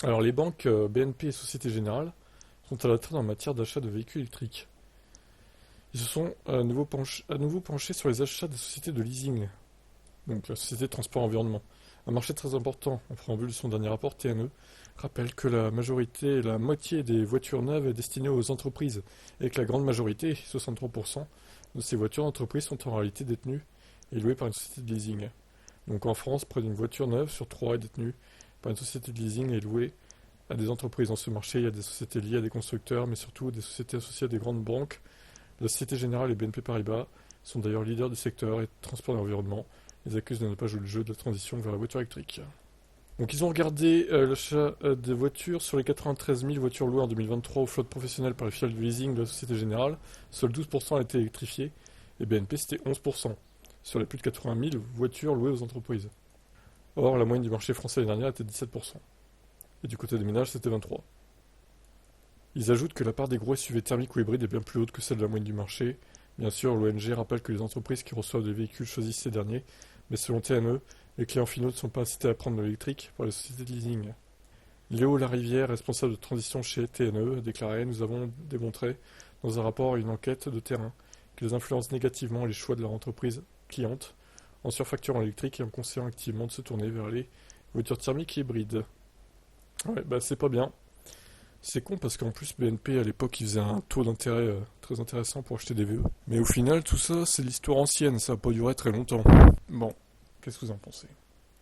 Alors les banques BNP et Société Générale sont à la traîne en matière d'achat de véhicules électriques. Ils se sont à nouveau penchés sur les achats des sociétés de leasing, donc la société de transport environnement. Un marché très important, en préambule de son dernier rapport, TNE rappelle que la moitié des voitures neuves est destinée aux entreprises, et que la grande majorité, 63%, de ces voitures d'entreprise sont en réalité détenues et louées par une société de leasing. Donc en France, près d'une voiture neuve sur trois est détenue par une société de leasing et louée à des entreprises. Dans ce marché, il y a des sociétés liées à des constructeurs, mais surtout des sociétés associées à des grandes banques. La Société Générale et BNP Paribas sont d'ailleurs leaders du secteur et de transport et environnement. Ils accusent de ne pas jouer le jeu de la transition vers la voiture électrique. Donc ils ont regardé l'achat des voitures sur les 93 000 voitures louées en 2023 aux flottes professionnelles par les filiales de leasing de la Société Générale. Seuls 12% étaient électrifiés et BNP c'était 11% sur les plus de 80 000 voitures louées aux entreprises. Or, la moyenne du marché français l'année dernière était 17%. Et du côté des ménages, c'était 23%. Ils ajoutent que la part des gros SUV thermiques ou hybrides est bien plus haute que celle de la moyenne du marché. Bien sûr, l'ONG rappelle que les entreprises qui reçoivent des véhicules choisissent ces derniers, mais selon TNE, les clients finaux ne sont pas incités à prendre de l'électrique par les sociétés de leasing. Léo Larivière, responsable de transition chez TNE, a déclaré: Nous avons démontré, dans un rapport et une enquête de terrain, qu'ils influencent négativement les choix de leur entreprise cliente en surfacturant l'électrique et en conseillant activement de se tourner vers les voitures thermiques et hybrides. Ouais, bah c'est pas bien. C'est con parce qu'en plus BNP à l'époque il faisait un taux d'intérêt très intéressant pour acheter des VE. Mais au final tout ça c'est l'histoire ancienne, ça n'a pas duré très longtemps. Bon, qu'est-ce que vous en pensez?